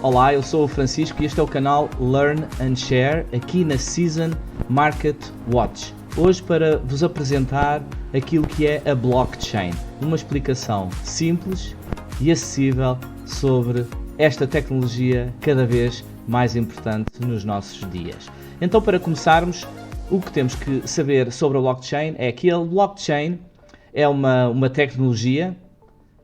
Olá, eu sou o Francisco e este é o canal Learn and Share aqui na Season Market Watch. Hoje para vos apresentar aquilo que é a blockchain, uma explicação simples e acessível sobre esta tecnologia cada vez mais importante nos nossos dias. Então, para começarmos, o que temos que saber sobre a blockchain é que a blockchain é uma tecnologia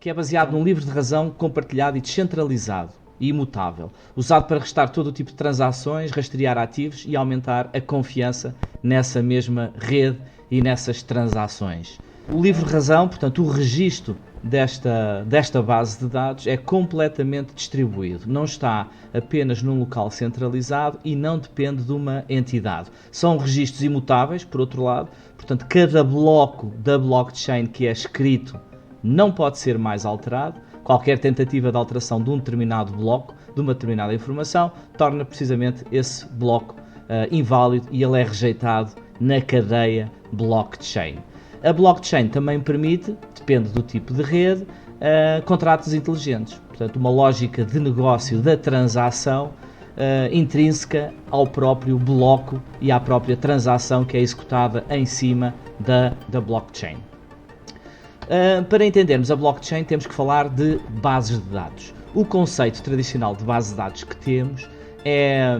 que é baseada num livro de razão compartilhado e descentralizado e imutável, usado para restar todo o tipo de transações, rastrear ativos e aumentar a confiança nessa mesma rede e nessas transações. O livro de razão, portanto, o registro desta base de dados é completamente distribuído, não está apenas num local centralizado e não depende de uma entidade. São registros imutáveis, por outro lado, portanto, cada bloco da blockchain que é escrito não pode ser mais alterado. Qualquer tentativa de alteração de um determinado bloco, de uma determinada informação, torna precisamente esse bloco inválido e ele é rejeitado na cadeia blockchain. A blockchain também permite, depende do tipo de rede, contratos inteligentes. Portanto, uma lógica de negócio da transação intrínseca ao próprio bloco e à própria transação que é executada em cima da blockchain. Para entendermos a blockchain temos que falar de bases de dados. O conceito tradicional de base de dados que temos é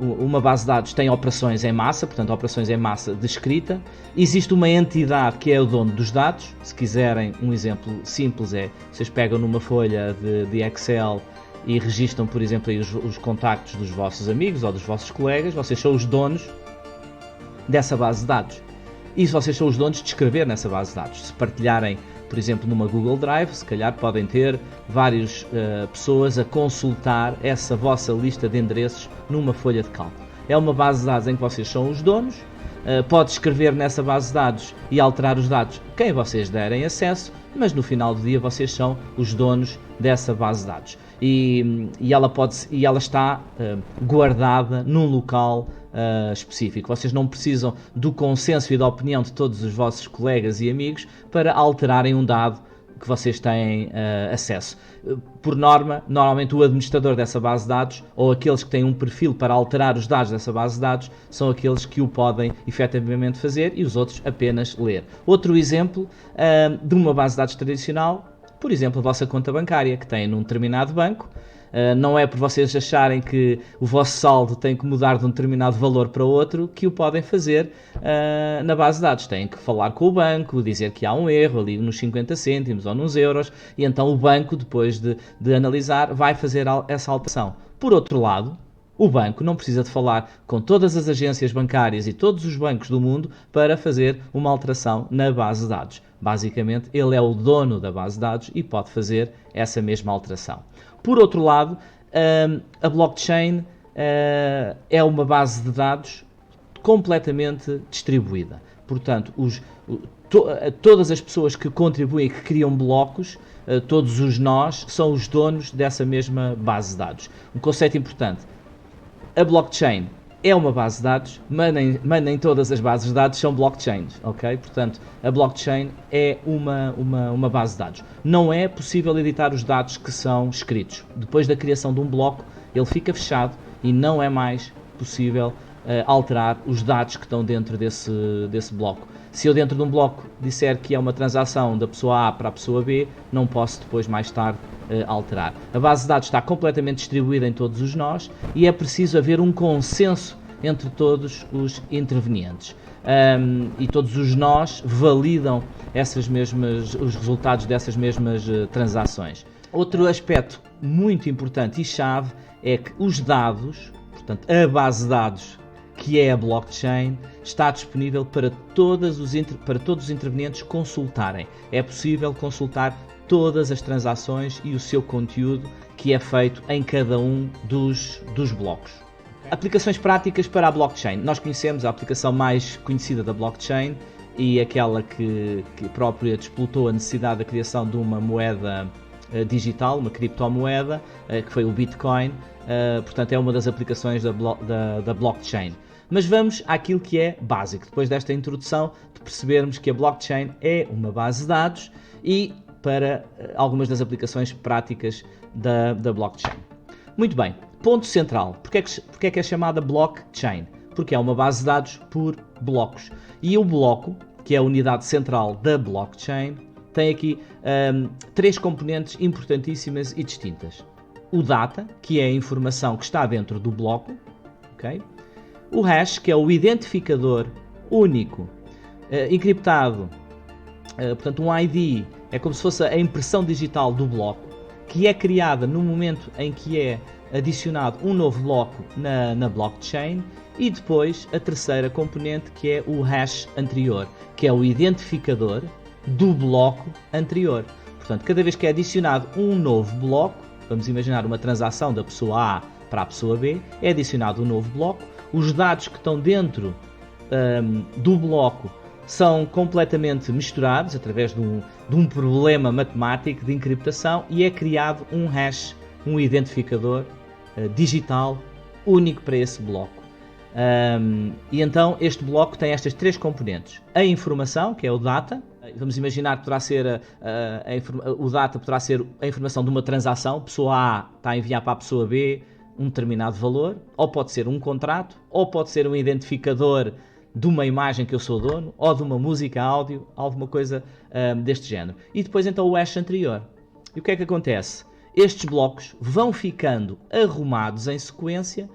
uma base de dados tem operações em massa, portanto operações em massa de escrita. Existe uma entidade que é o dono dos dados. Se quiserem um exemplo simples vocês pegam numa folha de Excel e registram, por exemplo, aí os contactos dos vossos amigos ou dos vossos colegas. Vocês são os donos dessa base de dados. E se vocês são os donos de escrever nessa base de dados, se partilharem, por exemplo, numa Google Drive, se calhar podem ter várias pessoas a consultar essa vossa lista de endereços numa folha de cálculo. É uma base de dados em que vocês são os donos, pode escrever nessa base de dados e alterar os dados quem vocês derem acesso, mas no final do dia vocês são os donos dessa base de dados. E ela está guardada num local específico. Vocês não precisam do consenso e da opinião de todos os vossos colegas e amigos para alterarem um dado que vocês têm acesso. Por norma, normalmente o administrador dessa base de dados ou aqueles que têm um perfil para alterar os dados dessa base de dados são aqueles que o podem efetivamente fazer e os outros apenas ler. Outro exemplo de uma base de dados tradicional, por exemplo, a vossa conta bancária que tem num determinado banco. Não é por vocês acharem que o vosso saldo tem que mudar de um determinado valor para outro que o podem fazer na base de dados. Têm que falar com o banco, dizer que há um erro ali nos 50 cêntimos ou nos euros e então o banco, depois de analisar, vai fazer essa alteração. Por outro lado, o banco não precisa de falar com todas as agências bancárias e todos os bancos do mundo para fazer uma alteração na base de dados. Basicamente, ele é o dono da base de dados e pode fazer essa mesma alteração. Por outro lado, a blockchain é uma base de dados completamente distribuída. Portanto, todas as pessoas que contribuem, que criam blocos, todos os nós, são os donos dessa mesma base de dados. Um conceito importante. A blockchain é uma base de dados, mas nem todas as bases de dados são blockchains, ok? Portanto, a blockchain é uma base de dados. Não é possível editar os dados que são escritos. Depois da criação de um bloco, ele fica fechado e não é mais possível alterar os dados que estão dentro desse bloco. Se eu dentro de um bloco disser que é uma transação da pessoa A para a pessoa B, não posso depois mais tarde alterar. A base de dados está completamente distribuída em todos os nós e é preciso haver um consenso entre todos os intervenientes. E todos os nós validam os resultados dessas mesmas transações. Outro aspecto muito importante e chave é que os dados, portanto a base de dados que é a blockchain, está disponível para todos os intervenientes consultarem. É possível consultar todas as transações e o seu conteúdo que é feito em cada um dos blocos. Aplicações práticas para a blockchain. Nós conhecemos a aplicação mais conhecida da blockchain e aquela que própria despoltou a necessidade da criação de uma moeda digital, uma criptomoeda, que foi o Bitcoin. Portanto, é uma das aplicações da blockchain. Mas vamos àquilo que é básico, depois desta introdução, de percebermos que a blockchain é uma base de dados e para algumas das aplicações práticas da blockchain. Muito bem, ponto central. Porque é que é chamada blockchain? Porque é uma base de dados por blocos. E o bloco, que é a unidade central da blockchain, tem aqui três componentes importantíssimas e distintas. O data, que é a informação que está dentro do bloco. Okay? O hash, que é o identificador único, encriptado. Portanto, um ID é como se fosse a impressão digital do bloco, que é criada no momento em que é adicionado um novo bloco na blockchain. E depois a terceira componente, que é o hash anterior, que é o identificador do bloco anterior. Portanto, cada vez que é adicionado um novo bloco, vamos imaginar uma transação da pessoa A para a pessoa B, é adicionado um novo bloco, os dados que estão dentro do bloco são completamente misturados através de um problema matemático de encriptação e é criado um hash, um identificador digital único para esse bloco. E então este bloco tem estas três componentes. A informação, que é o data. Vamos imaginar que poderá ser o data poderá ser a informação de uma transação. A pessoa A está a enviar para a pessoa B um determinado valor, ou pode ser um contrato, ou pode ser um identificador de uma imagem que eu sou dono, ou de uma música, áudio, alguma coisa deste género. E depois então o hash anterior. E o que é que acontece? Estes blocos vão ficando arrumados em sequência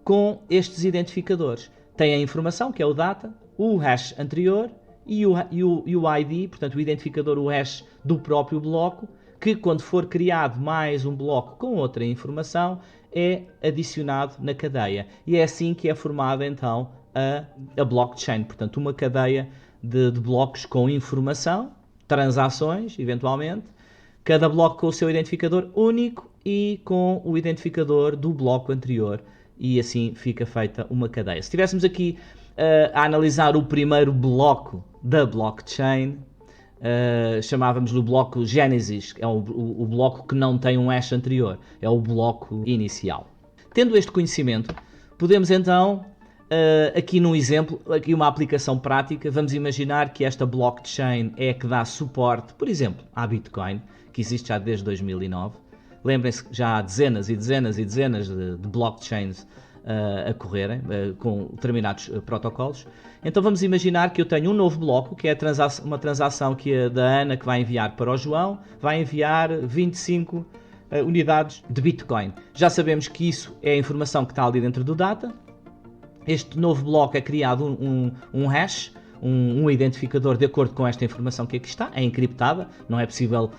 com estes identificadores. Tem a informação, que é o data, o hash anterior e o ID, portanto o identificador, o hash do próprio bloco, que quando for criado mais um bloco com outra informação, é adicionado na cadeia. E é assim que é formada então a blockchain, portanto uma cadeia de blocos com informação, transações, eventualmente, cada bloco com o seu identificador único e com o identificador do bloco anterior. E assim fica feita uma cadeia. Se estivéssemos aqui a analisar o primeiro bloco da blockchain, chamávamos-lhe o bloco Genesis, é o bloco que não tem um hash anterior, é o bloco inicial. Tendo este conhecimento, podemos então, aqui num exemplo, aqui uma aplicação prática, vamos imaginar que esta blockchain é a que dá suporte, por exemplo, à Bitcoin, que existe já desde 2009. Lembrem-se que já há dezenas e dezenas e dezenas de blockchains a correrem com determinados protocolos. Então vamos imaginar que eu tenho um novo bloco, que é uma transação da Ana, que vai enviar para o João, vai enviar 25 unidades de Bitcoin. Já sabemos que isso é a informação que está ali dentro do data. Este novo bloco é criado um hash, um identificador de acordo com esta informação que aqui está, é encriptada, não é possível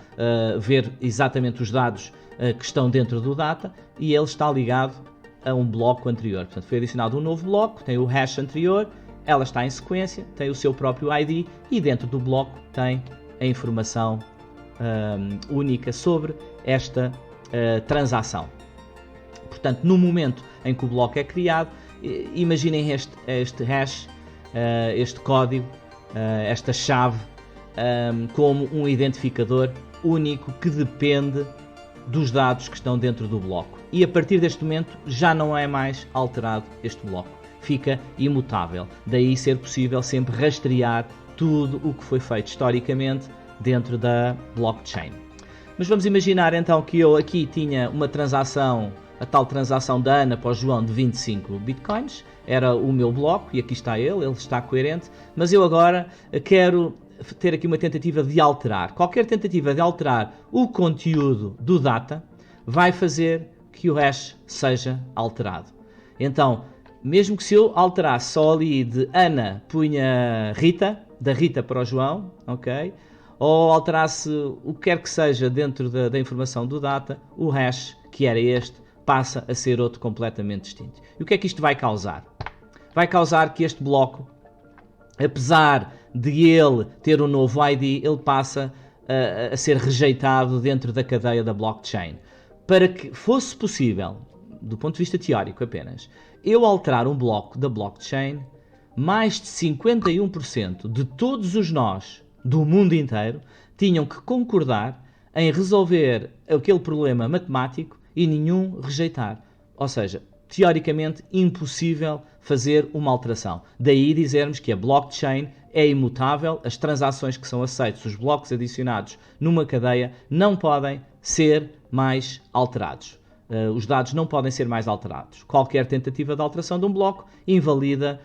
ver exatamente os dados que estão dentro do data e ele está ligado a um bloco anterior. Portanto, foi adicionado um novo bloco, tem o hash anterior, ela está em sequência, tem o seu próprio ID e dentro do bloco tem a informação única sobre esta transação. Portanto, no momento em que o bloco é criado, imaginem este hash, este código, esta chave, como um identificador único que depende dos dados que estão dentro do bloco. E a partir deste momento já não é mais alterado este bloco. Fica imutável. Daí ser possível sempre rastrear tudo o que foi feito historicamente dentro da blockchain. Mas vamos imaginar então que eu aqui tinha uma transação, a tal transação da Ana para o João de 25 bitcoins, era o meu bloco e aqui está ele está coerente, mas eu agora quero ter aqui uma tentativa de alterar. Qualquer tentativa de alterar o conteúdo do data vai fazer que o hash seja alterado. Então, mesmo que se eu alterasse só ali de Ana, punha Rita, da Rita para o João, ok? Ou alterasse o que quer que seja dentro da informação do data, o hash, que era este, passa a ser outro completamente distinto. E o que é que isto vai causar? Vai causar que este bloco, apesar de ele ter um novo ID, ele passa a ser rejeitado dentro da cadeia da blockchain. Para que fosse possível, do ponto de vista teórico apenas, eu alterar um bloco da blockchain, mais de 51% de todos os nós do mundo inteiro tinham que concordar em resolver aquele problema matemático e nenhum rejeitar. Ou seja, teoricamente impossível fazer uma alteração. Daí dizermos que a blockchain é imutável, as transações que são aceitas, os blocos adicionados numa cadeia, não podem ser mais alterados. Os dados não podem ser mais alterados. Qualquer tentativa de alteração de um bloco invalida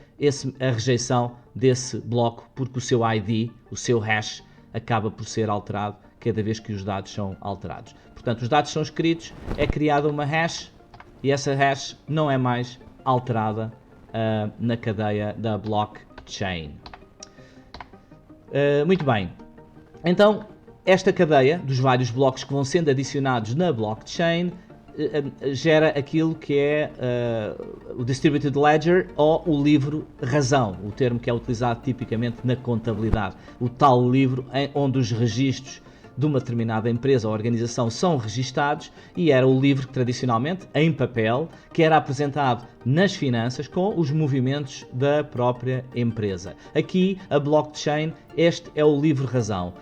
a rejeição desse bloco, porque o seu ID, o seu hash, acaba por ser alterado cada vez que os dados são alterados. Portanto, os dados são escritos, é criada uma hash e essa hash não é mais alterada na cadeia da blockchain. Muito bem. Então, esta cadeia dos vários blocos que vão sendo adicionados na blockchain gera aquilo que é o Distributed Ledger ou o livro-razão, o termo que é utilizado tipicamente na contabilidade. O tal livro onde os registros de uma determinada empresa ou organização são registados, e era o livro que tradicionalmente, em papel, que era apresentado nas finanças com os movimentos da própria empresa. Aqui, a blockchain, este é o livro-razão.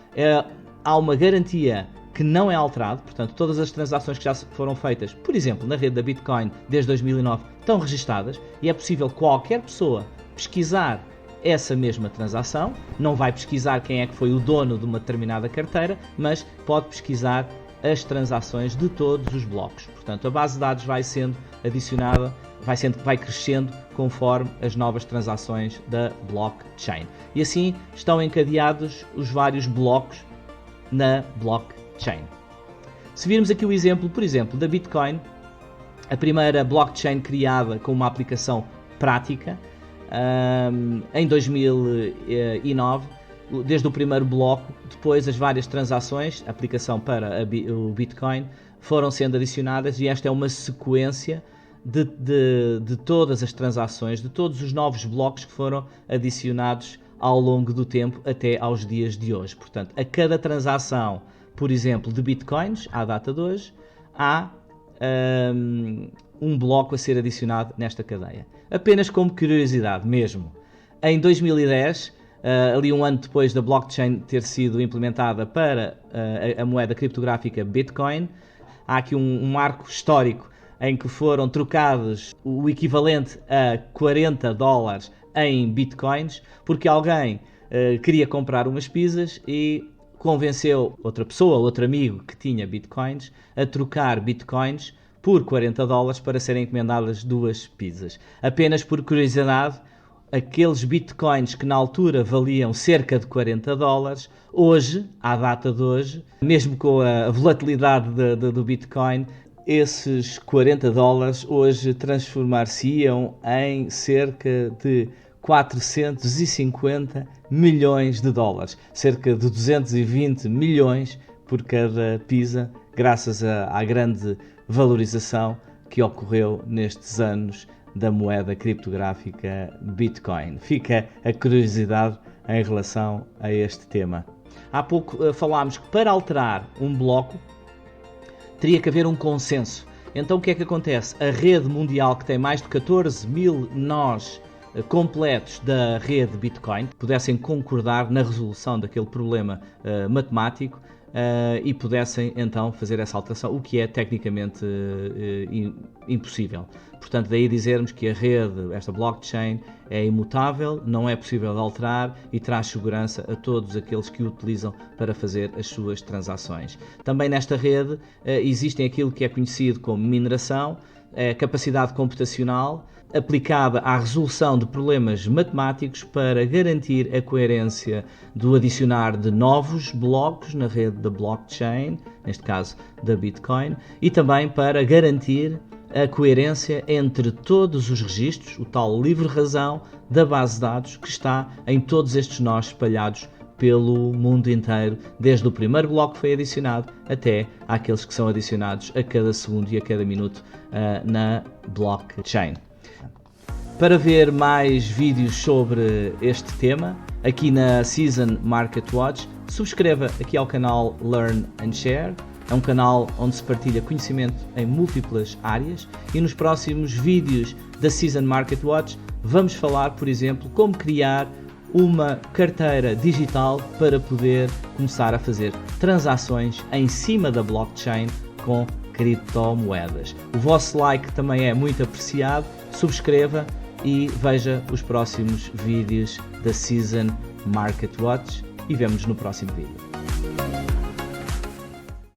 Há uma garantia que não é alterado, portanto todas as transações que já foram feitas, por exemplo, na rede da Bitcoin desde 2009, estão registadas e é possível qualquer pessoa pesquisar essa mesma transação, não vai pesquisar quem é que foi o dono de uma determinada carteira, mas pode pesquisar as transações de todos os blocos. Portanto, a base de dados vai sendo adicionada, vai crescendo conforme as novas transações da blockchain. E assim estão encadeados os vários blocos na blockchain. Se virmos aqui o exemplo, por exemplo, da Bitcoin, a primeira blockchain criada com uma aplicação prática em 2009, desde o primeiro bloco, depois as várias transações, aplicação para o Bitcoin, foram sendo adicionadas, e esta é uma sequência de todas as transações, de todos os novos blocos que foram adicionados ao longo do tempo até aos dias de hoje. Portanto, a cada transação, por exemplo, de Bitcoins, à data de hoje, há um bloco a ser adicionado nesta cadeia. Apenas como curiosidade mesmo, em 2010, ali um ano depois da blockchain ter sido implementada para a moeda criptográfica Bitcoin, há aqui um marco histórico em que foram trocados o equivalente a $40 em Bitcoins, porque alguém queria comprar umas pizzas e convenceu outra pessoa, outro amigo que tinha Bitcoins, a trocar Bitcoins por $40 para serem encomendadas 2 pizzas. Apenas por curiosidade, aqueles Bitcoins que na altura valiam cerca de $40, hoje, à data de hoje, mesmo com a volatilidade do Bitcoin, esses $40 hoje transformar-se-iam em cerca de 450 milhões de dólares, cerca de 220 milhões por cada pizza, graças à grande valorização que ocorreu nestes anos da moeda criptográfica Bitcoin. Fica a curiosidade em relação a este tema. Há pouco falámos que para alterar um bloco teria que haver um consenso. Então o que é que acontece? A rede mundial, que tem mais de 14 mil nós completos da rede Bitcoin, pudessem concordar na resolução daquele problema matemático e pudessem então fazer essa alteração, o que é tecnicamente impossível. Portanto, daí dizermos que a rede, esta blockchain, é imutável, não é possível de alterar e traz segurança a todos aqueles que o utilizam para fazer as suas transações. Também nesta rede existem aquilo que é conhecido como mineração, capacidade computacional aplicada à resolução de problemas matemáticos para garantir a coerência do adicionar de novos blocos na rede da blockchain, neste caso da Bitcoin, e também para garantir a coerência entre todos os registros, o tal livre-razão da base de dados que está em todos estes nós espalhados pelo mundo inteiro, desde o primeiro bloco que foi adicionado até àqueles que são adicionados a cada segundo e a cada minuto na blockchain. Para ver mais vídeos sobre este tema, aqui na Season Market Watch, subscreva aqui ao canal Learn and Share. É um canal onde se partilha conhecimento em múltiplas áreas, e nos próximos vídeos da Season Market Watch vamos falar, por exemplo, como criar uma carteira digital para poder começar a fazer transações em cima da blockchain com criptomoedas. O vosso like também é muito apreciado, subscreva e veja os próximos vídeos da Season Market Watch e vemo-nos no próximo vídeo.